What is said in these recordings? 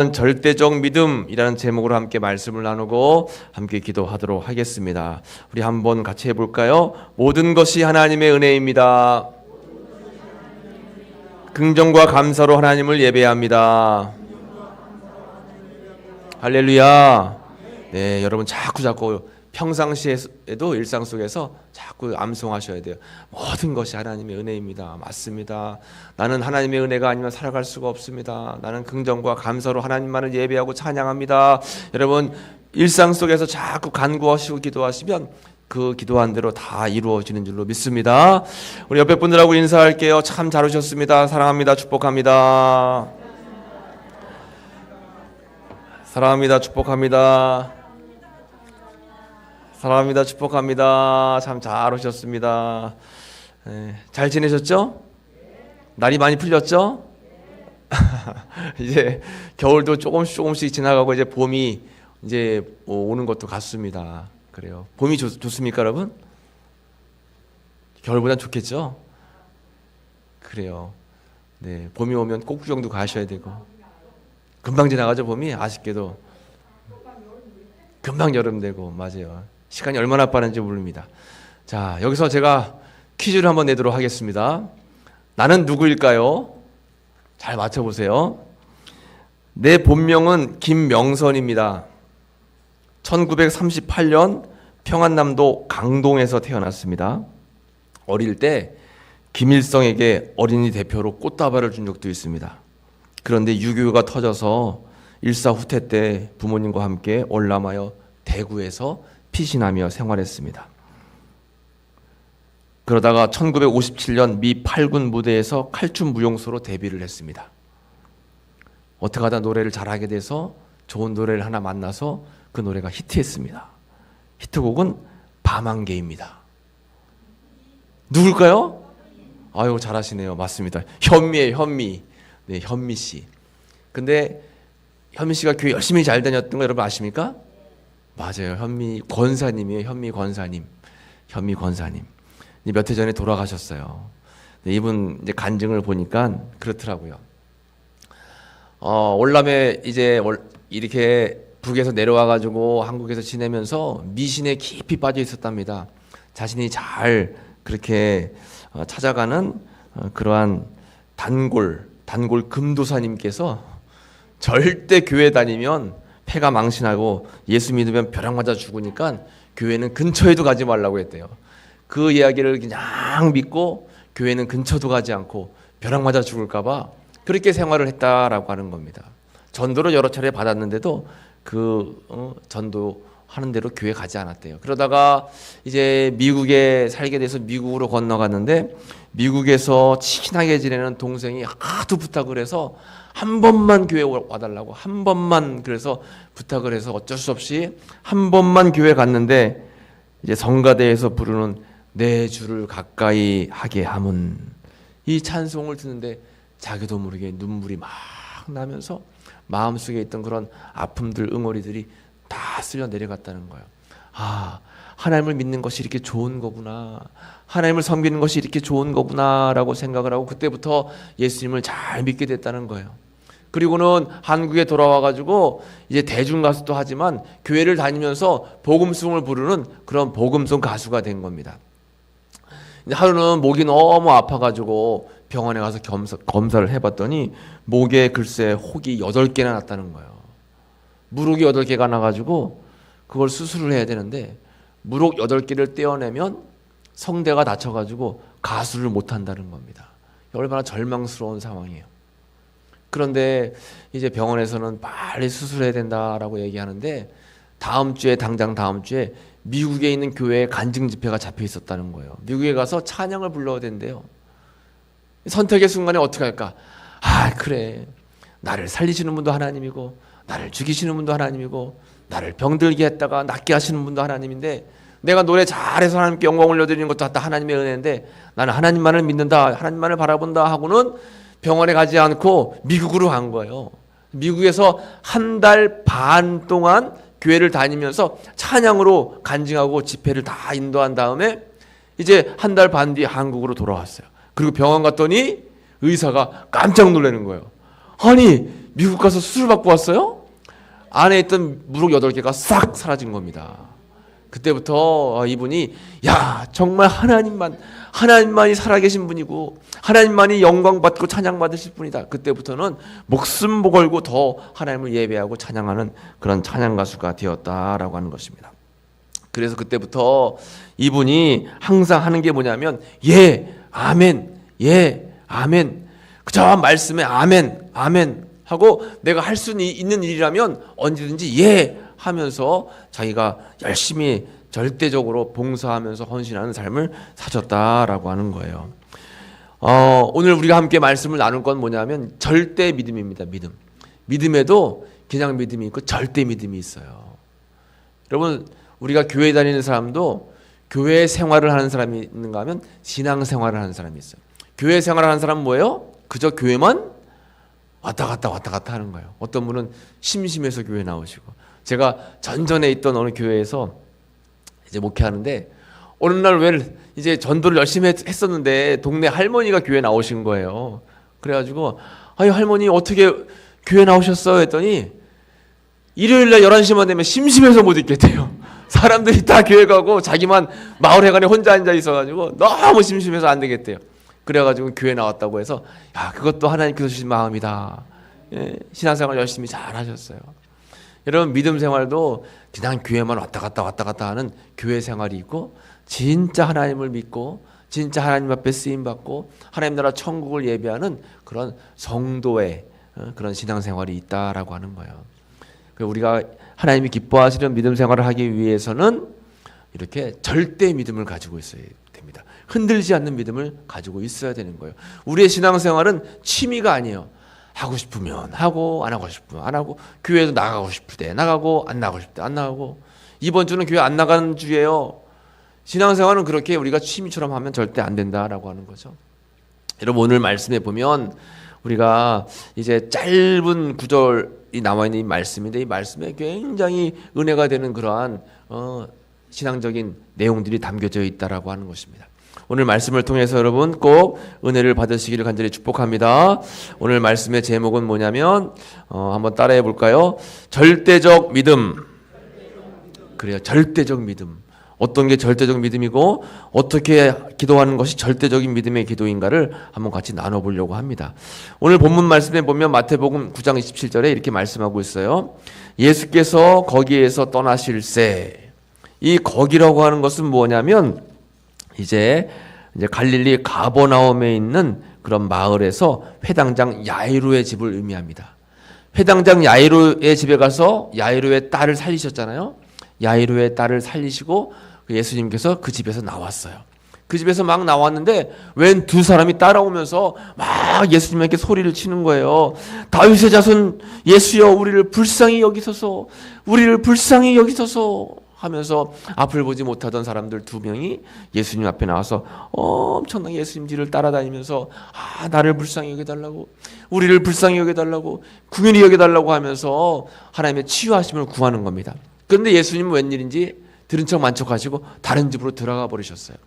절대적 믿음이라는 제목으로 함께 말씀을 나누고 함께 기도하도록 하겠습니다. 우리 한번 같이 해볼까요? 모든 것이 하나님의 은혜입니다. 긍정과 감사로 하나님을 예배합니다. 할렐루야. 네, 여러분 자꾸 평상시에도 일상 속에서 자꾸 암송하셔야 돼요. 모든 것이 하나님의 은혜입니다. 맞습니다. 나는 하나님의 은혜가 아니면 살아갈 수가 없습니다. 나는 긍정과 감사로 하나님만을 예배하고 찬양합니다. 여러분 일상 속에서 자꾸 간구하시고 기도하시면 그 기도한 대로 다 이루어지는 줄로 믿습니다. 우리 옆에 분들하고 인사할게요. 참 잘 오셨습니다. 사랑합니다. 축복합니다. 사랑합니다. 축복합니다. 사랑합니다. 축복합니다. 참 잘 오셨습니다. 네, 잘 지내셨죠? 날이 많이 풀렸죠? 이제 겨울도 조금씩 지나가고 이제 봄이 이제 오는 것도 같습니다. 그래요. 봄이 좋습니까, 여러분? 겨울보단 좋겠죠? 그래요. 네, 봄이 오면 꼭 구경도 가셔야 되고. 금방 지나가죠, 봄이. 아쉽게도. 금방 여름 되고, 맞아요. 시간이 얼마나 빠른지 모릅니다. 자, 여기서 제가 퀴즈를 한번 내도록 하겠습니다. 나는 누구일까요? 잘 맞춰보세요. 내 본명은 김명선입니다. 1938년 평안남도 강동에서 태어났습니다. 어릴 때 김일성에게 어린이 대표로 꽃다발을 준 적도 있습니다. 그런데 6.25가 터져서 일사후퇴 때 부모님과 함께 월남하여 대구에서 피신하며 생활했습니다. 그러다가 1957년 미 8군 무대에서 칼춤 무용수로 데뷔를 했습니다. 어떻게 하다 노래를 잘하게 돼서 좋은 노래를 하나 만나서 그 노래가 히트했습니다. 히트곡은 밤안개입니다. 누굴까요? 아유, 잘하시네요. 맞습니다. 현미예요, 현미. 네, 현미 씨. 근데 현미 씨가 교회 열심히 잘 다녔던 거 여러분 아십니까? 맞아요. 현미 권사님이에요. 현미 권사님. 현미 권사님. 몇 해 전에 돌아가셨어요. 네, 이분 이제 간증을 보니까 그렇더라고요. 월남에 이제 이렇게 북에서 내려와가지고 한국에서 지내면서 미신에 깊이 빠져 있었답니다. 자신이 잘 그렇게 찾아가는 그러한 단골 금도사님께서 절대 교회 다니면 폐가 망신하고 예수 믿으면 벼락 맞아 죽으니까 교회는 근처에도 가지 말라고 했대요. 그 이야기를 그냥 믿고 교회는 근처도 가지 않고 벼락 맞아 죽을까 봐 그렇게 생활을 했다라고 하는 겁니다. 전도를 여러 차례 받았는데도 전도 하는 대로 교회 가지 않았대요. 그러다가 이제 미국에 살게 돼서 미국으로 건너갔는데 미국에서 친하게 지내는 동생이 하도 부탁을 해서 한 번만 교회 와달라고 한 번만 그래서 부탁을 해서 어쩔 수 없이 한 번만 교회 갔는데 이제 성가대에서 부르는 내 주를 가까이 하게 함은 이 찬송을 듣는데 자기도 모르게 눈물이 막 나면서 마음속에 있던 그런 아픔들 응어리들이 다 쓸려 내려갔다는 거예요. 아, 하나님을 믿는 것이 이렇게 좋은 거구나. 하나님을 섬기는 것이 이렇게 좋은 거구나 라고 생각을 하고 그때부터 예수님을 잘 믿게 됐다는 거예요. 그리고는 한국에 돌아와가지고 이제 대중가수도 하지만 교회를 다니면서 복음송을 부르는 그런 복음송 가수가 된 겁니다. 하루는 목이 너무 아파가지고 병원에 가서 검사를 해봤더니 목에 글쎄 혹이 8개나 났다는 거예요. 무록이 8개가 나가지고 그걸 수술을 해야 되는데 무록 8개를 떼어내면 성대가 다쳐가지고 가수를 못한다는 겁니다. 얼마나 절망스러운 상황이에요. 그런데 이제 병원에서는 빨리 수술해야 된다라고 얘기하는데 당장 다음 주에 미국에 있는 교회에 간증 집회가 잡혀 있었다는 거예요. 미국에 가서 찬양을 불러야 된대요. 선택의 순간에 어떻게 할까? 아, 그래. 나를 살리시는 분도 하나님이고 나를 죽이시는 분도 하나님이고 나를 병들게 했다가 낫게 하시는 분도 하나님인데 내가 노래 잘해서 하나님께 영광을 올려드리는 것도 다 하나님의 은혜인데 나는 하나님만을 믿는다, 하나님만을 바라본다 하고는 병원에 가지 않고 미국으로 간 거예요. 미국에서 1달 반 동안 교회를 다니면서 찬양으로 간증하고 집회를 다 인도한 다음에 이제 1달 반 뒤에 한국으로 돌아왔어요. 그리고 병원 갔더니 의사가 깜짝 놀라는 거예요. 아니 미국 가서 수술 받고 왔어요? 안에 있던 무릎 8개가 싹 사라진 겁니다. 그때부터 이분이 야 정말 하나님만이 살아계신 분이고 하나님만이 영광받고 찬양받으실 분이다. 그때부터는 목숨 걸고 더 하나님을 예배하고 찬양하는 그런 찬양가수가 되었다라고 하는 것입니다. 그래서 그때부터 이분이 항상 하는 게 뭐냐면 예 아멘 예 아멘 그저 말씀에 아멘 아멘 하고 내가 할 수 있는 일이라면 언제든지 예 하면서 자기가 열심히 절대적으로 봉사하면서 헌신하는 삶을 사셨다라고 하는 거예요. 오늘 우리가 함께 말씀을 나눌 건 뭐냐면 절대 믿음입니다. 믿음에도 그냥 믿음이 있고 절대 믿음이 있어요. 여러분 우리가 교회 다니는 사람도 교회 생활을 하는 사람이 있는가 하면 신앙 생활을 하는 사람이 있어요. 교회 생활을 하는 사람은 뭐예요? 그저 교회만 왔다 갔다 하는 거예요. 어떤 분은 심심해서 교회 나오시고, 제가 전전에 있던 어느 교회에서 이제 목회하는데 어느 날 왜 이제 전도를 열심히 했었는데 동네 할머니가 교회 나오신 거예요. 그래가지고 아유 할머니 어떻게 교회 나오셨어요? 했더니 일요일날 11시만 되면 심심해서 못 있겠대요. 사람들이 다 교회 가고 자기만 마을 회관에 혼자 앉아 있어가지고 너무 심심해서 안 되겠대요. 그래가지고 교회 나왔다고 해서 야 그것도 하나님께서 주신 마음이다. 예, 신앙생활 열심히 잘 하셨어요. 여러분 믿음 생활도 그냥 교회만 왔다 갔다 하는 교회 생활이 있고 진짜 하나님을 믿고 진짜 하나님 앞에 쓰임받고 하나님 나라 천국을 예배하는 그런 성도의 그런 신앙생활이 있다라고 하는 거예요. 우리가 하나님이 기뻐하시는 믿음 생활을 하기 위해서는 이렇게 절대 믿음을 가지고 있어야 됩니다. 흔들지 않는 믿음을 가지고 있어야 되는 거예요. 우리의 신앙생활은 취미가 아니에요. 하고 싶으면 하고 안 하고 싶으면 안 하고, 교회도 나가고 싶을 때 나가고 안 나가고 싶을 때 안 나가고, 이번 주는 교회 안 나가는 주예요. 신앙생활은 그렇게 우리가 취미처럼 하면 절대 안 된다라고 하는 거죠. 여러분 오늘 말씀에 보면 우리가 이제 짧은 구절이 나와 있는 이 말씀인데 이 말씀에 굉장히 은혜가 되는 그러한 신앙적인 내용들이 담겨져 있다라고 하는 것입니다. 오늘 말씀을 통해서 여러분 꼭 은혜를 받으시기를 간절히 축복합니다. 오늘 말씀의 제목은 뭐냐면 한번 따라해 볼까요? 절대적 믿음. 그래요. 절대적 믿음. 어떤 게 절대적 믿음이고 어떻게 기도하는 것이 절대적인 믿음의 기도인가를 한번 같이 나눠보려고 합니다. 오늘 본문 말씀에 보면 마태복음 9장 27절에 이렇게 말씀하고 있어요. 예수께서 거기에서 떠나실새. 이 거기라고 하는 것은 뭐냐면 이제 갈릴리 가버나움에 있는 그런 마을에서 회당장 야이로의 집을 의미합니다. 회당장 야이로의 집에 가서 야이로의 딸을 살리셨잖아요. 야이로의 딸을 살리시고 예수님께서 그 집에서 나왔어요. 그 집에서 막 나왔는데 웬 두 사람이 따라오면서 막 예수님에게 소리를 치는 거예요. 다윗의 자손 예수여 우리를 불쌍히 여기소서, 우리를 불쌍히 여기소서 하면서 앞을 보지 못하던 사람들 두 명이 예수님 앞에 나와서 엄청나게 예수님 뒤를 따라다니면서 나를 불쌍히 여겨달라고, 우리를 불쌍히 여겨달라고, 궁연히 여겨달라고 하면서 하나님의 치유하심을 구하는 겁니다. 그런데 예수님은 웬일인지 들은 척 만척하시고 다른 집으로 들어가 버리셨어요.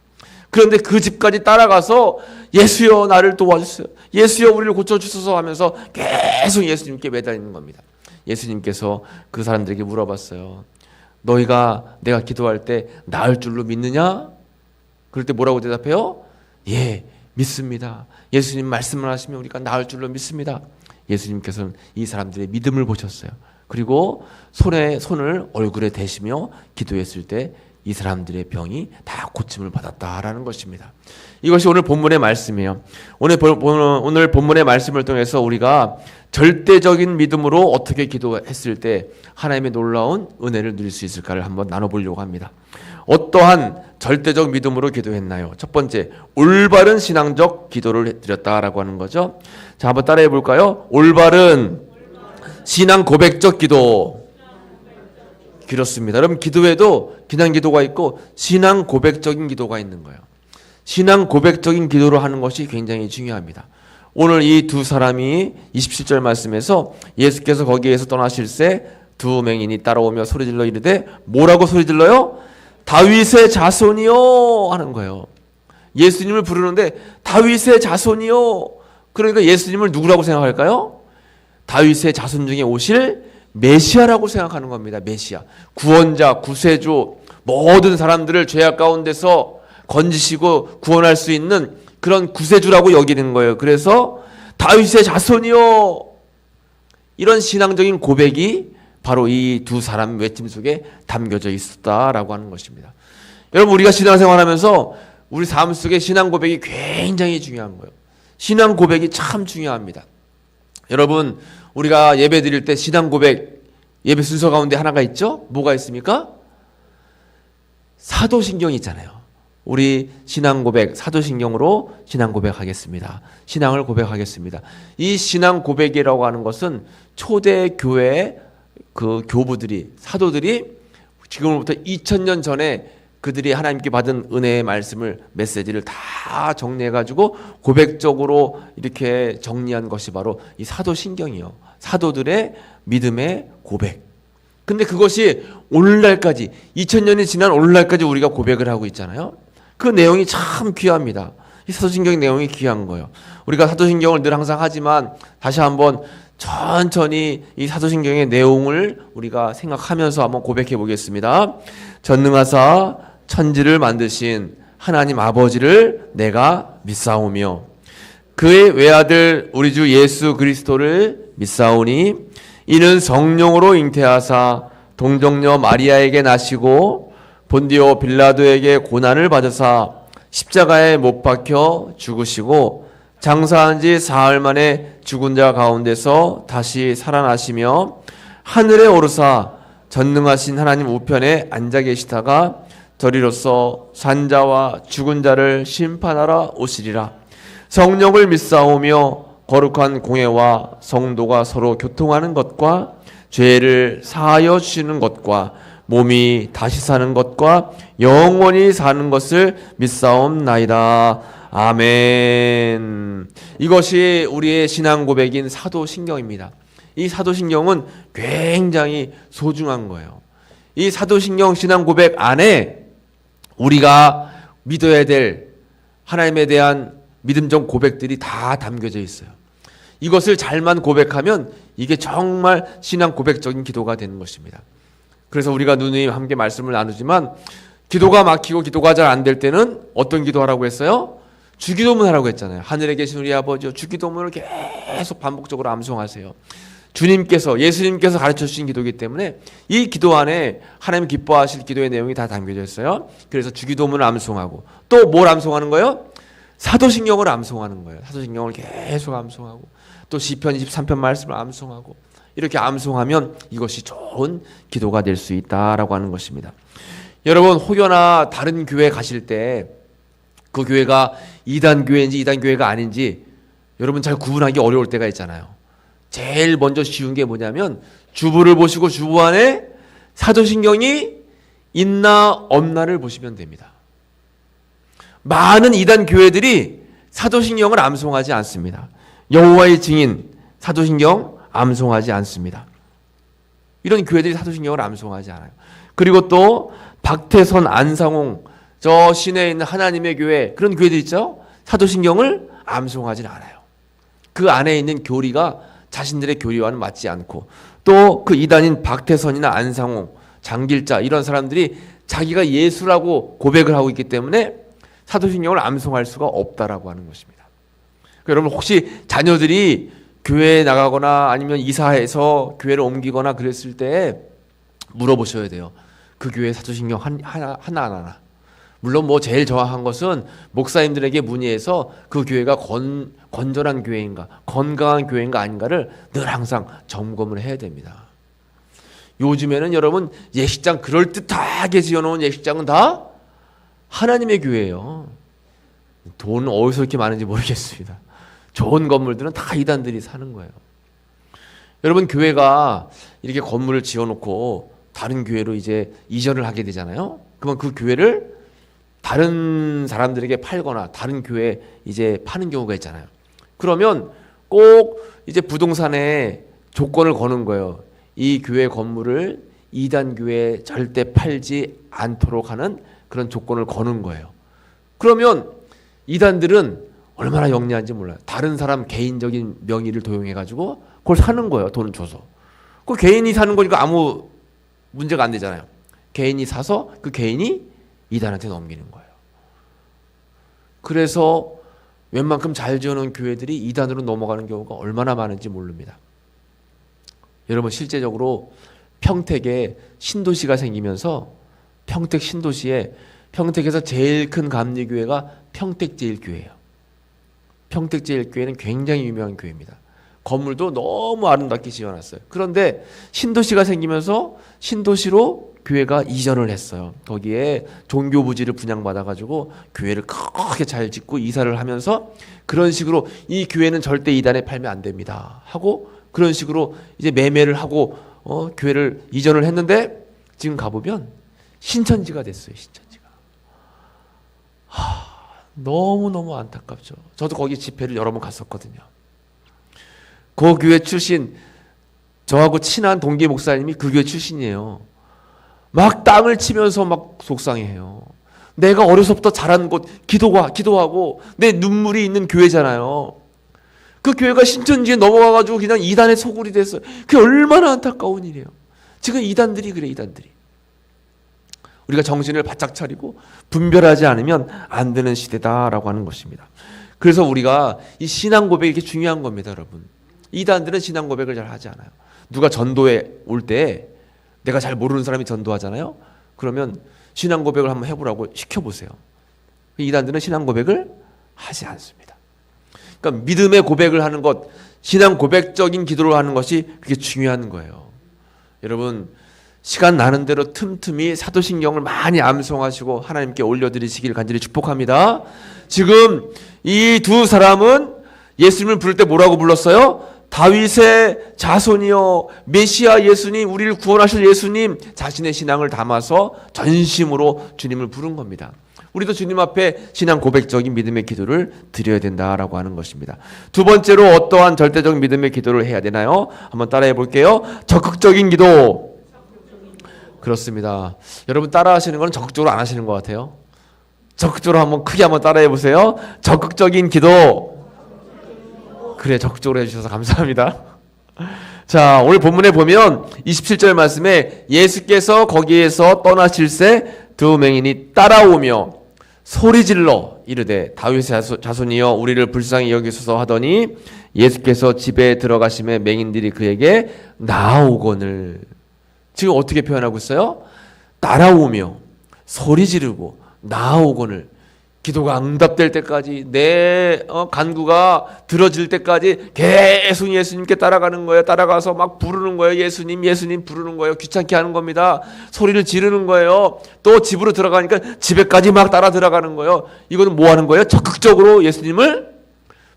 그런데 그 집까지 따라가서 예수여 나를 도와주세요, 예수여 우리를 고쳐주소서 하면서 계속 예수님께 매달리는 겁니다. 예수님께서 그 사람들에게 물어봤어요. 너희가 내가 기도할 때 나을 줄로 믿느냐? 그럴 때 뭐라고 대답해요? 예, 믿습니다. 예수님 말씀을 하시면 우리가 나을 줄로 믿습니다. 예수님께서는 이 사람들의 믿음을 보셨어요. 그리고 손을 얼굴에 대시며 기도했을 때 이 사람들의 병이 다 고침을 받았다라는 것입니다. 이것이 오늘 본문의 말씀이에요. 오늘 본문의 말씀을 통해서 우리가 절대적인 믿음으로 어떻게 기도했을 때 하나님의 놀라운 은혜를 누릴 수 있을까를 한번 나눠보려고 합니다. 어떠한 절대적 믿음으로 기도했나요? 첫 번째, 올바른 신앙적 기도를 드렸다라고 하는 거죠. 자, 한번 따라해 볼까요? 올바른 신앙 고백적 기도. 그렇습니다. 여러분 기도에도 그냥 기도가 있고 신앙 고백적인 기도가 있는 거예요. 신앙 고백적인 기도를 하는 것이 굉장히 중요합니다. 오늘 이 두 사람이 27절 말씀에서 예수께서 거기에서 떠나실새 두 맹인이 따라오며 소리질러 이르되 뭐라고 소리질러요? 다윗의 자손이요 하는 거예요. 예수님을 부르는데 다윗의 자손이요. 그러니까 예수님을 누구라고 생각할까요? 다윗의 자손 중에 오실 메시아라고 생각하는 겁니다. 메시아, 구원자, 구세주, 모든 사람들을 죄악 가운데서 건지시고 구원할 수 있는 그런 구세주라고 여기는 거예요. 그래서 다윗의 자손이요, 이런 신앙적인 고백이 바로 이 두 사람 외침 속에 담겨져 있었다라고 하는 것입니다. 여러분, 우리가 신앙생활하면서 우리 삶 속에 신앙 고백이 굉장히 중요한 거예요. 신앙 고백이 참 중요합니다. 여러분, 우리가 예배 드릴 때 신앙 고백, 예배 순서 가운데 하나가 있죠? 뭐가 있습니까? 사도신경이 있잖아요. 우리 신앙 고백, 사도신경으로 신앙 고백하겠습니다. 신앙을 고백하겠습니다. 이 신앙 고백이라고 하는 것은 초대 교회 그 교부들이, 사도들이 지금으로부터 2000년 전에 그들이 하나님께 받은 은혜의 말씀을, 메시지를 다 정리해가지고 고백적으로 이렇게 정리한 것이 바로 이 사도신경이요. 사도들의 믿음의 고백. 근데 그것이 오늘날까지, 2000년이 지난 오늘날까지 우리가 고백을 하고 있잖아요. 그 내용이 참 귀합니다. 이 사도신경 내용이 귀한 거예요. 우리가 사도신경을 늘 항상 하지만 다시 한번 천천히 이 사도신경의 내용을 우리가 생각하면서 한번 고백해 보겠습니다. 전능하사 천지를 만드신 하나님 아버지를 내가 믿사오며 그의 외아들 우리 주 예수 그리스도를 믿사오니 이는 성령으로 잉태하사 동정녀 마리아에게 나시고 본디오 빌라도에게 고난을 받으사 십자가에 못 박혀 죽으시고 장사한 지 사흘 만에 죽은 자 가운데서 다시 살아나시며 하늘에 오르사 전능하신 하나님 우편에 앉아 계시다가 저리로서 산자와 죽은 자를 심판하러 오시리라. 성령을 믿사오며 거룩한 공회와 성도가 서로 교통하는 것과 죄를 사하여 주시는 것과 몸이 다시 사는 것과 영원히 사는 것을 믿사옵나이다. 아멘. 이것이 우리의 신앙 고백인 사도신경입니다. 이 사도신경은 굉장히 소중한 거예요. 이 사도신경 신앙 고백 안에 우리가 믿어야 될 하나님에 대한 믿음적 고백들이 다 담겨져 있어요. 이것을 잘만 고백하면 이게 정말 신앙 고백적인 기도가 되는 것입니다. 그래서 우리가 누누이 함께 말씀을 나누지만 기도가 막히고 기도가 잘 안 될 때는 어떤 기도하라고 했어요? 주기도문 하라고 했잖아요. 하늘에 계신 우리 아버지요, 주기도문을 계속 반복적으로 암송하세요. 주님께서, 예수님께서 가르쳐 주신 기도이기 때문에 이 기도 안에 하나님 기뻐하실 기도의 내용이 다 담겨져 있어요. 그래서 주기도문을 암송하고 또 뭘 암송하는 거예요? 사도신경을 암송하는 거예요. 사도신경을 계속 암송하고 또 시편 23편 말씀을 암송하고 이렇게 암송하면 이것이 좋은 기도가 될 수 있다라고 하는 것입니다. 여러분, 혹여나 다른 교회 가실 때 그 교회가 2단 교회인지 2단 교회가 아닌지 여러분 잘 구분하기 어려울 때가 있잖아요. 제일 먼저 쉬운 게 뭐냐면 주부를 보시고 주부 안에 사도신경이 있나 없나를 보시면 됩니다. 많은 2단 교회들이 사도신경을 암송하지 않습니다. 여호와의 증인 사도신경 암송하지 않습니다. 이런 교회들이 사도신경을 암송하지 않아요. 그리고 또 박태선, 안상홍, 저 시내에 있는 하나님의 교회, 그런 교회들 있죠? 사도신경을 암송하진 않아요. 그 안에 있는 교리가 자신들의 교리와는 맞지 않고 또 그 이단인 박태선이나 안상홍, 장길자 이런 사람들이 자기가 예수라고 고백을 하고 있기 때문에 사도신경을 암송할 수가 없다라고 하는 것입니다. 여러분, 혹시 자녀들이 교회에 나가거나 아니면 이사해서 교회를 옮기거나 그랬을 때 물어보셔야 돼요. 그 교회 사도신경 하나. 물론 뭐 제일 정확한 것은 목사님들에게 문의해서 그 교회가 건전한 교회인가, 건강한 교회인가 아닌가를 늘 항상 점검을 해야 됩니다. 요즘에는 여러분 예식장, 그럴듯하게 지어놓은 예식장은 다 하나님의 교회예요. 돈 어디서 이렇게 많은지 모르겠습니다. 좋은 건물들은 다 이단들이 사는 거예요. 여러분, 교회가 이렇게 건물을 지어놓고 다른 교회로 이제 이전을 하게 되잖아요. 그러면 그 교회를 다른 사람들에게 팔거나 다른 교회에 이제 파는 경우가 있잖아요. 그러면 꼭 이제 부동산에 조건을 거는 거예요. 이 교회 건물을 이단 교회에 절대 팔지 않도록 하는 그런 조건을 거는 거예요. 그러면 이단들은 얼마나 영리한지 몰라요. 다른 사람 개인적인 명의를 도용해가지고 그걸 사는 거예요. 돈을 줘서. 그 개인이 사는 거니까 아무 문제가 안 되잖아요. 개인이 사서 그 개인이 이단한테 넘기는 거예요. 그래서 웬만큼 잘 지어놓은 교회들이 이단으로 넘어가는 경우가 얼마나 많은지 모릅니다. 여러분 실제적으로 평택에 신도시가 생기면서 평택 신도시에 평택에서 제일 큰 감리교회가 평택제일교회예요. 평택제일교회는 굉장히 유명한 교회입니다. 건물도 너무 아름답게 지어놨어요. 그런데 신도시가 생기면서 신도시로 교회가 이전을 했어요. 거기에 종교 부지를 분양받아가지고 교회를 크게 잘 짓고 이사를 하면서 그런 식으로 이 교회는 절대 이단에 팔면 안 됩니다 하고 그런 식으로 이제 매매를 하고 교회를 이전을 했는데 지금 가보면 신천지가 됐어요. 신천지가. 너무너무 안타깝죠. 저도 거기 집회를 여러 번 갔었거든요. 그 교회 출신 저하고 친한 동기 목사님이 그 교회 출신이에요. 막 땅을 치면서 막 속상해해요. 내가 어려서부터 자란 곳 기도하고 내 눈물이 있는 교회잖아요. 그 교회가 신천지에 넘어가가지고 그냥 이단의 소굴이 됐어요. 그게 얼마나 안타까운 일이에요. 지금 이단들이 그래. 이단들이 우리가 정신을 바짝 차리고 분별하지 않으면 안 되는 시대다라고 하는 것입니다. 그래서 우리가 이 신앙 고백이 이렇게 중요한 겁니다, 여러분. 이단들은 신앙 고백을 잘 하지 않아요. 누가 전도에 올 때 내가 잘 모르는 사람이 전도하잖아요. 그러면 신앙 고백을 한번 해보라고 시켜보세요. 이단들은 신앙 고백을 하지 않습니다. 그러니까 믿음의 고백을 하는 것, 신앙 고백적인 기도를 하는 것이 그게 중요한 거예요. 여러분 시간 나는 대로 틈틈이 사도신경을 많이 암송하시고 하나님께 올려드리시길 간절히 축복합니다. 지금 이 두 사람은 예수님을 부를 때 뭐라고 불렀어요? 다윗의 자손이여 메시아 예수님, 우리를 구원하실 예수님, 자신의 신앙을 담아서 전심으로 주님을 부른 겁니다. 우리도 주님 앞에 신앙 고백적인 믿음의 기도를 드려야 된다라고 하는 것입니다. 두 번째로 어떠한 절대적 믿음의 기도를 해야 되나요? 한번 따라해 볼게요. 적극적인 기도. 그렇습니다. 여러분 따라 하시는 건 적극적으로 안 하시는 것 같아요. 적극적으로 한번 크게 한번 따라해 보세요. 적극적인 기도. 그래, 적극적으로 해주셔서 감사합니다. 자, 오늘 본문에 보면 27절 말씀에 예수께서 거기에서 떠나실새 두 맹인이 따라오며 소리질러 이르되 다윗의 자손이여 우리를 불쌍히 여기소서 하더니 예수께서 집에 들어가심에 맹인들이 그에게 나아오거늘. 지금 어떻게 표현하고 있어요? 따라오며 소리 지르고 나아오거늘. 기도가 응답될 때까지 내 간구가 들어질 때까지 계속 예수님께 따라가는 거예요. 따라가서 막 부르는 거예요. 예수님 예수님 부르는 거예요. 귀찮게 하는 겁니다. 소리를 지르는 거예요. 또 집으로 들어가니까 집에까지 막 따라 들어가는 거예요. 이거는 뭐 하는 거예요? 적극적으로 예수님을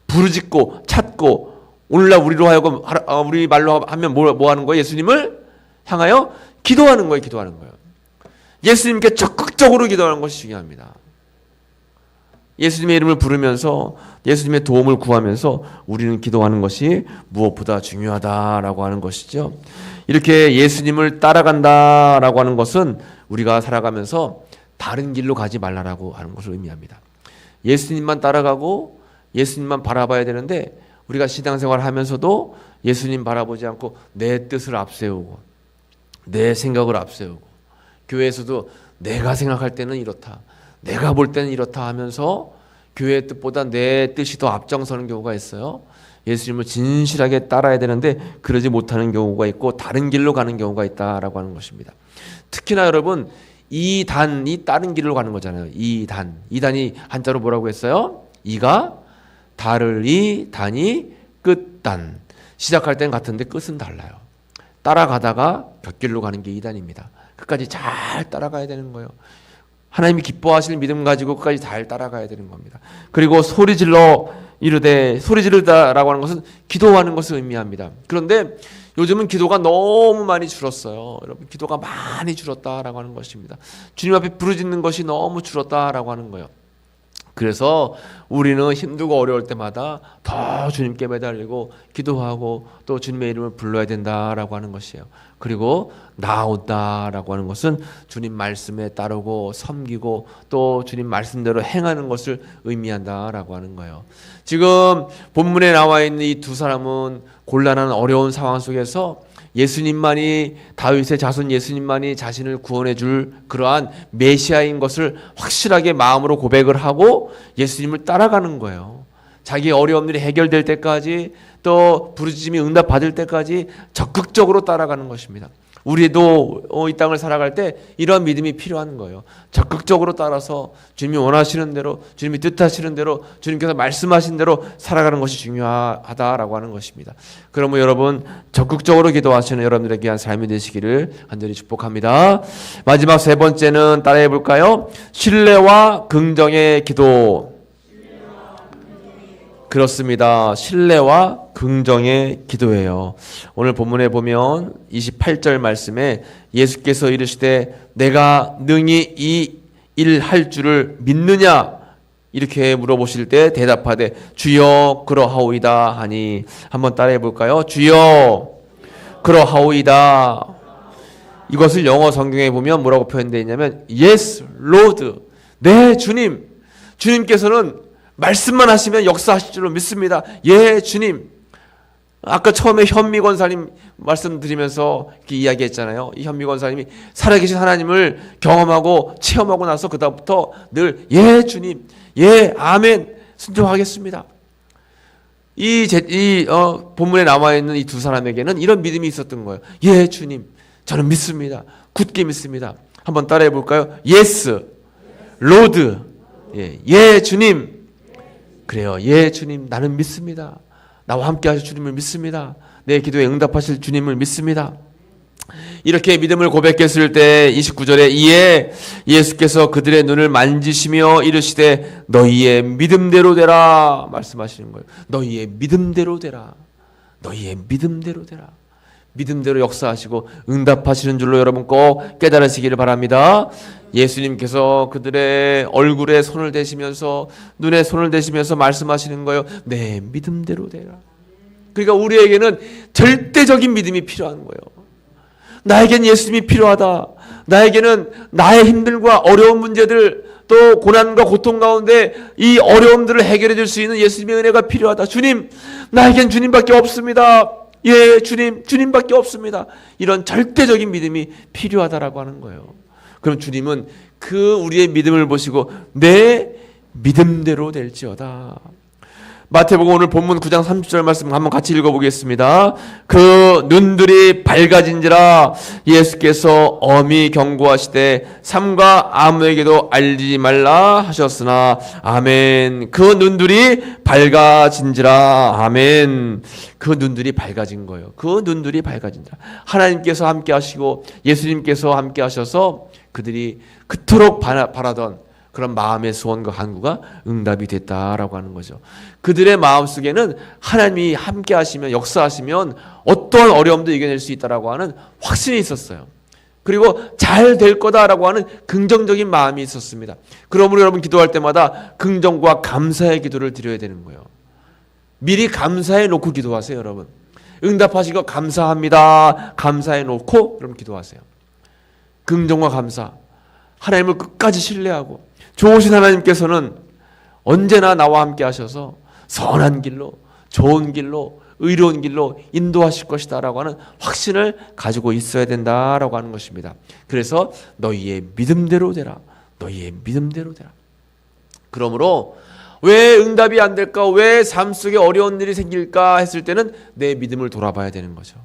부르짖고 찾고 오늘날 우리로 하여금 우리 말로 하면 뭐 하는 거예요? 예수님을 향하여 기도하는 거예요. 기도하는 거예요. 예수님께 적극적으로 기도하는 것이 중요합니다. 예수님의 이름을 부르면서 예수님의 도움을 구하면서 우리는 기도하는 것이 무엇보다 중요하다라고 하는 것이죠. 이렇게 예수님을 따라간다라고 하는 것은 우리가 살아가면서 다른 길로 가지 말라라고 하는 것을 의미합니다. 예수님만 따라가고 예수님만 바라봐야 되는데 우리가 신앙생활을 하면서도 예수님 바라보지 않고 내 뜻을 앞세우고 내 생각을 앞세우고 교회에서도 내가 생각할 때는 이렇다, 내가 볼 때는 이렇다 하면서 교회의 뜻보다 내 뜻이 더 앞장서는 경우가 있어요. 예수님을 진실하게 따라야 되는데 그러지 못하는 경우가 있고 다른 길로 가는 경우가 있다라고 하는 것입니다. 특히나 여러분 이단이 다른 길로 가는 거잖아요. 이단이 한자로 뭐라고 했어요? 이가 달을 이 단이 끝단. 시작할 땐 같은데 끝은 달라요. 따라가다가 곁길로 가는 게 이단입니다. 끝까지 잘 따라가야 되는 거예요. 하나님이 기뻐하실 믿음 가지고 끝까지 잘 따라가야 되는 겁니다. 그리고 소리질러 이르되, 소리지르다라고 하는 것은 기도하는 것을 의미합니다. 그런데 요즘은 기도가 너무 많이 줄었어요. 여러분 기도가 많이 줄었다라고 하는 것입니다. 주님 앞에 부르짖는 것이 너무 줄었다라고 하는 거예요. 그래서 우리는 힘들고 어려울 때마다 더 주님께 매달리고 기도하고 또 주님의 이름을 불러야 된다라고 하는 것이에요. 그리고 나아온다라고 하는 것은 주님 말씀에 따르고 섬기고 또 주님 말씀대로 행하는 것을 의미한다라고 하는 거예요. 지금 본문에 나와 있는 이 두 사람은 곤란한 어려운 상황 속에서 예수님만이, 다윗의 자손 예수님만이 자신을 구원해 줄 그러한 메시아인 것을 확실하게 마음으로 고백을 하고 예수님을 따라가는 거예요. 자기의 어려움들이 해결될 때까지 또 부르짖음이 응답받을 때까지 적극적으로 따라가는 것입니다. 우리도 이 땅을 살아갈 때 이러한 믿음이 필요한 거예요. 적극적으로 따라서 주님이 원하시는 대로, 주님이 뜻하시는 대로, 주님께서 말씀하신 대로 살아가는 것이 중요하다라고 하는 것입니다. 그러면 여러분 적극적으로 기도하시는 여러분들에게 귀한 삶이 되시기를 간절히 축복합니다. 마지막 세 번째는 따라해 볼까요? 신뢰와 긍정의 기도. 그렇습니다. 신뢰와 긍정의 기도예요. 오늘 본문에 보면 28절 말씀에 예수께서 이르시되 내가 능히 이 일 할 줄을 믿느냐 이렇게 물어보실 때 대답하되 주여 그러하오이다 하니 한번 따라해 볼까요? 주여 그러하오이다. 이것을 영어 성경에 보면 뭐라고 표현되어 있냐면 Yes, Lord. 네 주님. 주님께서는 말씀만 하시면 역사하실 줄로 믿습니다. 예, 주님. 아까 처음에 현미 권사님 말씀드리면서 이렇게 이야기했잖아요. 이 현미 권사님이 살아계신 하나님을 경험하고 체험하고 나서 그다음부터 늘 예, 주님. 예, 아멘. 순종하겠습니다. 본문에 나와 있는 이 두 사람에게는 이런 믿음이 있었던 거예요. 예, 주님. 저는 믿습니다. 굳게 믿습니다. 한번 따라해 볼까요? Yes, Lord. 예, 주님. 그래요. 예, 주님, 나는 믿습니다. 나와 함께 하실 주님을 믿습니다. 내 기도에 응답하실 주님을 믿습니다. 이렇게 믿음을 고백했을 때 29절에 이에 예수께서 그들의 눈을 만지시며 이르시되 너희의 믿음대로 되라 말씀하시는 거예요. 너희의 믿음대로 되라. 너희의 믿음대로 되라. 믿음대로 역사하시고 응답하시는 줄로 여러분 꼭 깨달으시기를 바랍니다. 예수님께서 그들의 얼굴에 손을 대시면서 눈에 손을 대시면서 말씀하시는 거예요. 내 믿음대로 되라. 그러니까 우리에게는 절대적인 믿음이 필요한 거예요. 나에겐 예수님이 필요하다. 나에게는 나의 힘들과 어려운 문제들 또 고난과 고통 가운데 이 어려움들을 해결해 줄 수 있는 예수님의 은혜가 필요하다. 주님, 나에겐 주님밖에 없습니다. 예, 주님밖에 없습니다. 이런 절대적인 믿음이 필요하다라고 하는 거예요. 그럼 주님은 그 우리의 믿음을 보시고 내 믿음대로 될지어다. 마태복음 오늘 본문 9장 30절 말씀 한번 같이 읽어보겠습니다. 그 눈들이 밝아진지라 예수께서 엄히 경고하시되 삼가 아무에게도 알리지 말라 하셨으나 아멘. 그 눈들이 밝아진지라 아멘. 그 눈들이 밝아진 거예요. 그 눈들이 밝아진다. 하나님께서 함께 하시고 예수님께서 함께 하셔서 그들이 그토록 바라던 그런 마음의 소원과 간구가 응답이 됐다라고 하는 거죠. 그들의 마음속에는 하나님이 함께 하시면 역사하시면 어떠한 어려움도 이겨낼 수 있다라고 하는 확신이 있었어요. 그리고 잘 될 거다라고 하는 긍정적인 마음이 있었습니다. 그러므로 여러분 기도할 때마다 긍정과 감사의 기도를 드려야 되는 거예요. 미리 감사해 놓고 기도하세요, 여러분. 응답하시고 감사합니다. 감사해 놓고 여러분 기도하세요. 긍정과 감사. 하나님을 끝까지 신뢰하고 좋으신 하나님께서는 언제나 나와 함께 하셔서 선한 길로, 좋은 길로, 의로운 길로 인도하실 것이다 라고 하는 확신을 가지고 있어야 된다라고 하는 것입니다. 그래서 너희의 믿음대로 되라. 너희의 믿음대로 되라. 그러므로 왜 응답이 안 될까? 왜 삶 속에 어려운 일이 생길까? 했을 때는 내 믿음을 돌아봐야 되는 거죠.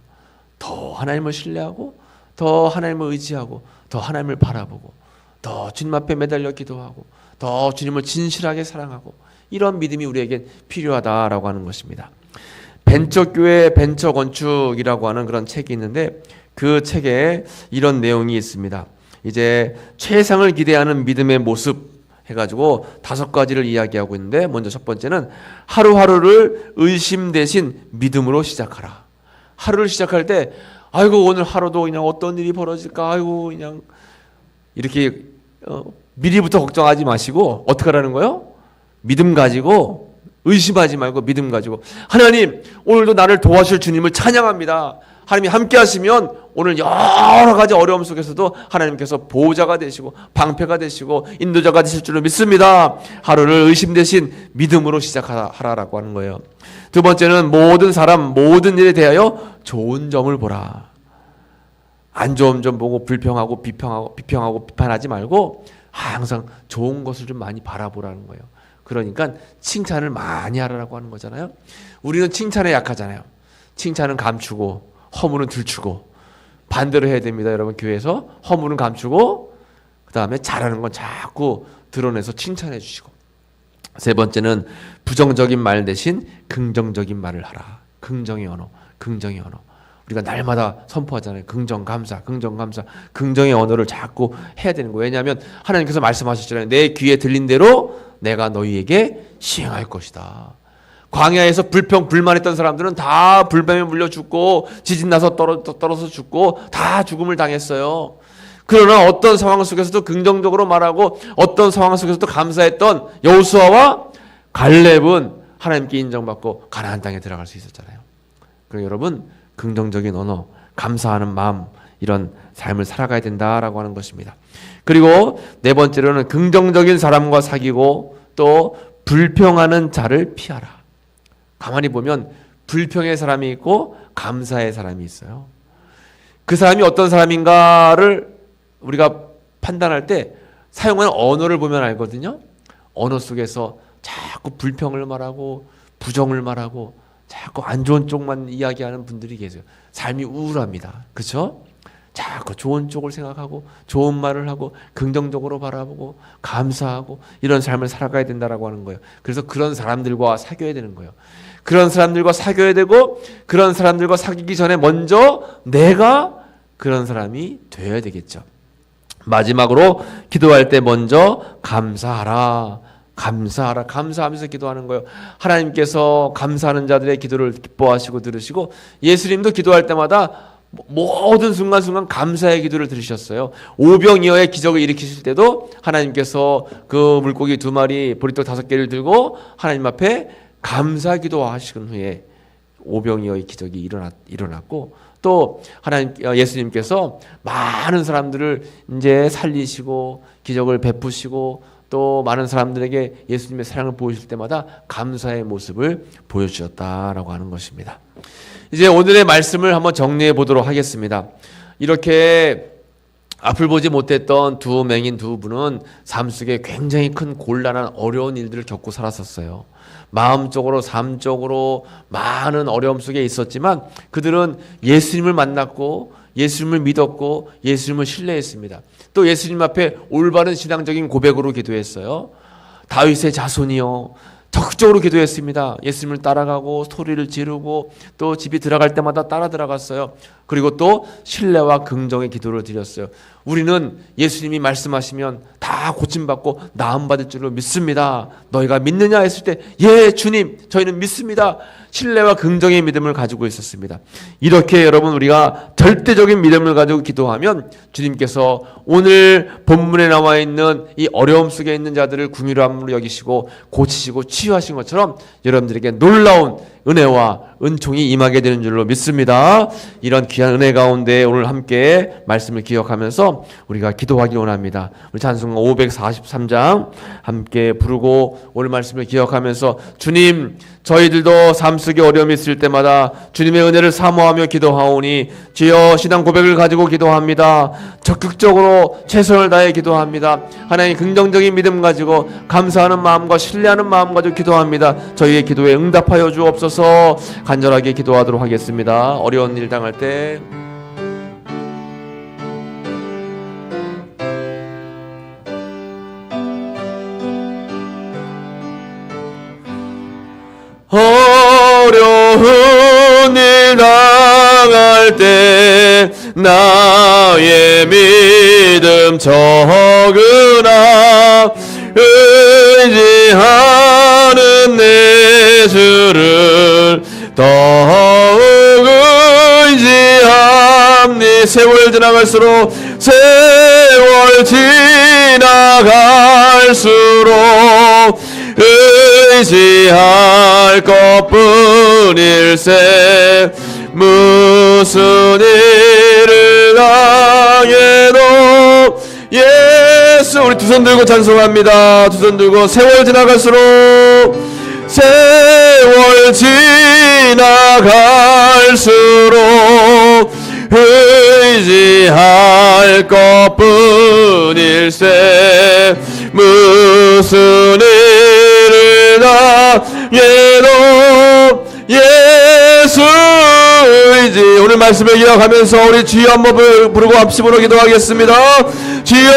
더 하나님을 신뢰하고 더 하나님을 의지하고 더 하나님을 바라보고 더 주님 앞에 매달려 기도하고 더 주님을 진실하게 사랑하고 이런 믿음이 우리에게 필요하다라고 하는 것입니다. 벤처교회 벤처건축이라고 하는 그런 책이 있는데 그 책에 이런 내용이 있습니다. 이제 최상을 기대하는 믿음의 모습 해가지고 5가지를 이야기하고 있는데 먼저 첫 번째는 하루하루를 의심 대신 믿음으로 시작하라. 하루를 시작할 때 아이고 오늘 하루도 그냥 어떤 일이 벌어질까 아이고 그냥 이렇게 미리부터 걱정하지 마시고 어떻게 하라는 거예요? 믿음 가지고, 의심하지 말고 믿음 가지고, 하나님 오늘도 나를 도와줄 주님을 찬양합니다. 하나님이 함께 하시면 오늘 여러 가지 어려움 속에서도 하나님께서 보호자가 되시고 방패가 되시고 인도자가 되실 줄로 믿습니다. 하루를 의심 대신 믿음으로 시작하라라고 하는 거예요. 두 번째는 모든 사람 모든 일에 대하여 좋은 점을 보라. 안 좋은 점 보고 불평하고 비평하고 비판하지 말고 항상 좋은 것을 좀 많이 바라보라는 거예요. 그러니까 칭찬을 많이 하라고 하는 거잖아요. 우리는 칭찬에 약하잖아요. 칭찬은 감추고 허물은 들추고, 반대로 해야 됩니다. 여러분, 교회에서 허물은 감추고 그 다음에 잘하는 건 자꾸 드러내서 칭찬해 주시고, 세 번째는 부정적인 말 대신 긍정적인 말을 하라. 긍정의 언어, 긍정의 언어. 우리가 날마다 선포하잖아요. 긍정, 감사, 긍정, 감사. 긍정의 언어를 자꾸 해야 되는 거예요. 왜냐하면 하나님께서 말씀하셨잖아요. 내 귀에 들린 대로 내가 너희에게 시행할 것이다. 광야에서 불평 불만했던 사람들은 다 불뱀에 물려 죽고 지진 나서 떨어져 죽고 다 죽음을 당했어요. 그러나 어떤 상황 속에서도 긍정적으로 말하고 어떤 상황 속에서도 감사했던 여호수아와 갈렙은 하나님께 인정받고 가나안 땅에 들어갈 수 있었잖아요. 그러니까 여러분, 긍정적인 언어, 감사하는 마음, 이런 삶을 살아가야 된다라고 하는 것입니다. 그리고 네 번째로는 긍정적인 사람과 사귀고 또 불평하는 자를 피하라. 가만히 보면 불평의 사람이 있고 감사의 사람이 있어요. 그 사람이 어떤 사람인가를 우리가 판단할 때 사용하는 언어를 보면 알거든요. 언어 속에서 자꾸 불평을 말하고 부정을 말하고 자꾸 안 좋은 쪽만 이야기하는 분들이 계세요. 삶이 우울합니다. 그렇죠? 자꾸 좋은 쪽을 생각하고 좋은 말을 하고 긍정적으로 바라보고 감사하고 이런 삶을 살아가야 된다라고 하는 거예요. 그래서 그런 사람들과 사귀어야 되는 거예요. 그런 사람들과 사귀어야 되고, 그런 사람들과 사귀기 전에 먼저 내가 그런 사람이 되어야 되겠죠. 마지막으로 기도할 때 먼저 감사하라. 감사하라. 감사하면서 기도하는 거예요. 하나님께서 감사하는 자들의 기도를 기뻐하시고 들으시고, 예수님도 기도할 때마다 모든 순간순간 감사의 기도를 들으셨어요. 오병이어의 기적을 일으키실 때도 하나님께서 그 물고기 2마리, 보리떡 5개를 들고 하나님 앞에 감사 기도하신 후에 오병이어의 기적이 일어났고, 또 하나님 예수님께서 많은 사람들을 이제 살리시고 기적을 베푸시고 또 많은 사람들에게 예수님의 사랑을 보여주실 때마다 감사의 모습을 보여주셨다라고 하는 것입니다. 이제 오늘의 말씀을 한번 정리해 보도록 하겠습니다. 이렇게 앞을 보지 못했던 두 맹인 두 분은 삶 속에 굉장히 큰 곤란한 어려운 일들을 겪고 살았었어요. 마음적으로 삶적으로 많은 어려움 속에 있었지만 그들은 예수님을 만났고 예수님을 믿었고 예수님을 신뢰했습니다. 또 예수님 앞에 올바른 신앙적인 고백으로 기도했어요. 다윗의 자손이요, 적극적으로 기도했습니다. 예수님을 따라가고 소리를 지르고 또 집에 들어갈 때마다 따라 들어갔어요. 그리고 또 신뢰와 긍정의 기도를 드렸어요. 우리는 예수님이 말씀하시면 다 고침받고 나음받을 줄로 믿습니다. 너희가 믿느냐 했을 때 예 주님 저희는 믿습니다. 신뢰와 긍정의 믿음을 가지고 있었습니다. 이렇게 여러분 우리가 절대적인 믿음을 가지고 기도하면 주님께서 오늘 본문에 나와 있는 이 어려움 속에 있는 자들을 긍휼함으로 여기시고 고치시고 치유하신 것처럼 여러분들에게 놀라운 은혜와 은총이 임하게 되는 줄로 믿습니다. 이런 귀한 은혜 가운데 오늘 함께 말씀을 기억하면서 우리가 기도하기 원합니다. 우리 찬송가 543장 함께 부르고 오늘 말씀을 기억하면서 주님 저희들도 삶 속에 어려움이 있을 때마다 주님의 은혜를 사모하며 기도하오니 주여 신앙 고백을 가지고 기도합니다. 적극적으로 최선을 다해 기도합니다. 하나님 긍정적인 믿음 가지고 감사하는 마음과 신뢰하는 마음 가지고 기도합니다. 저희의 기도에 응답하여 주옵소서. 간절하게 기도하도록 하겠습니다. 어려운 일 당할 때 어려운 일 당할 때 나의 믿음 적으나 의지하는 내 주를 더욱 의지함니. 세월 지나갈수록 세월 지나갈수록 의지할 것뿐일세. 무슨 일을 당해도 예수. 우리 두 손 들고 찬송합니다. 두 손 들고. 세월 지나갈수록, 세월 지나갈수록 의지할 것뿐일세. 무슨 일을 당해도 예수 의지. 오늘 말씀을 기억하면서 우리 주여 한번 부르고 합심으로 기도하겠습니다. 주여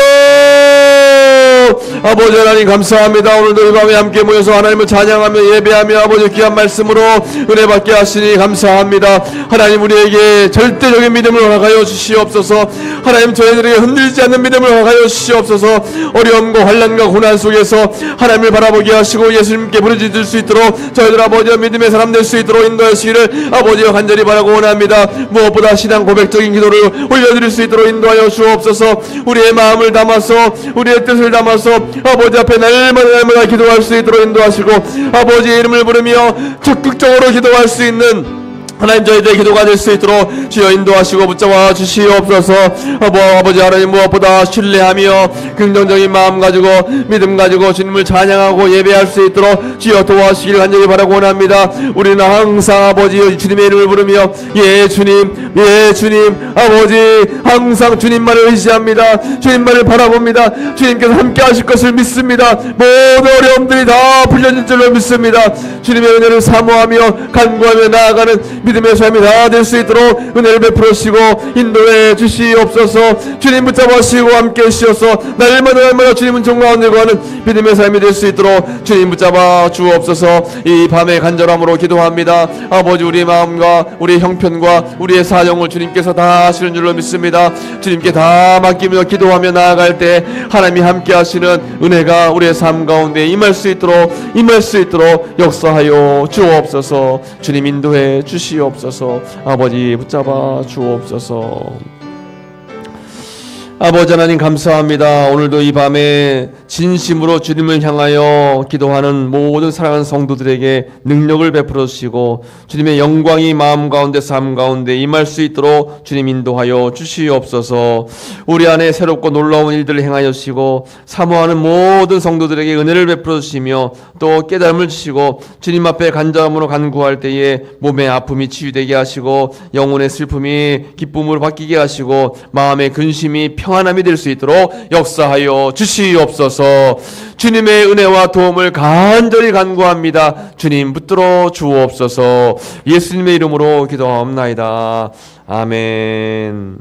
아버지 하나님 감사합니다. 오늘도 이 밤에 함께 모여서 하나님을 찬양하며 예배하며 아버지 귀한 말씀으로 은혜 받게 하시니 감사합니다. 하나님 우리에게 절대적인 믿음을 허락하여 주시옵소서. 하나님 저희들에게 흔들리지 않는 믿음을 허락하여 주시옵소서. 어려움과 환난과 고난 속에서 하나님을 바라보게 하시고 예수님께 부르짖을 수 있도록 저희들 아버지와 믿음의 사람 될 수 있도록 인도하시기를 아버지와 간절히 바라고 원합니다. 무엇보다 신앙 고백적인 기도를 올려드릴 수 있도록 인도하여 주옵소서. 우리의 마음을 담아서 우리의 뜻을 담아서 아버지 앞에 날마다 기도할 수 있도록 인도하시고 아버지의 이름을 부르며 적극적으로 기도할 수 있는 하나님 저희들의 기도가 될 수 있도록 주여 인도하시고 붙잡아 주시옵소서. 아버지 하나님 무엇보다 신뢰하며 긍정적인 마음 가지고 믿음 가지고 주님을 찬양하고 예배할 수 있도록 주여 도와주시길 간절히 바라고 원합니다. 우리는 항상 아버지 주님의 이름을 부르며 예 주님, 예 주님, 아버지 항상 주님만을 의지합니다. 주님만을 바라봅니다. 주님께서 함께 하실 것을 믿습니다. 모든 어려움들이 다 풀려질 줄로 믿습니다. 주님의 은혜를 사모하며 간구하며 나아가는 믿음의 삶이 다 될 수 있도록 은혜를 베풀으시고 인도해 주시옵소서. 주님 붙잡으시고 함께 하시옵소서. 날마다 주님은 존경하는 거하는 믿음의 삶이 될 수 있도록 주님 붙잡아 주옵소서. 이 밤에 간절함으로 기도합니다. 아버지 우리의 마음과 우리의 형편과 우리의 사정을 주님께서 다 하시는 줄로 믿습니다. 주님께 다 맡기며 기도하며 나아갈 때 하나님이 함께 하시는 은혜가 우리의 삶 가운데 임할 수 있도록 역사하여 주옵소서. 주님 인도해 주시옵소서. 아버지 붙잡아 주옵소서. 아버지 하나님 감사합니다. 오늘도 이 밤에 진심으로 주님을 향하여 기도하는 모든 사랑하는 성도들에게 능력을 베풀어 주시고 주님의 영광이 마음 가운데 삶 가운데 임할 수 있도록 주님 인도하여 주시옵소서. 우리 안에 새롭고 놀라운 일들을 행하여 주시고 사모하는 모든 성도들에게 은혜를 베풀어 주시며 또 깨달음을 주시고 주님 앞에 간절함으로 간구할 때에 몸의 아픔이 치유되게 하시고 영혼의 슬픔이 기쁨으로 바뀌게 하시고 마음의 근심이 평안함이 될 수 있도록 역사하여 주시옵소서. 주님의 은혜와 도움을 간절히 간구합니다. 주님 붙들어 주옵소서. 예수님의 이름으로 기도하옵나이다. 아멘.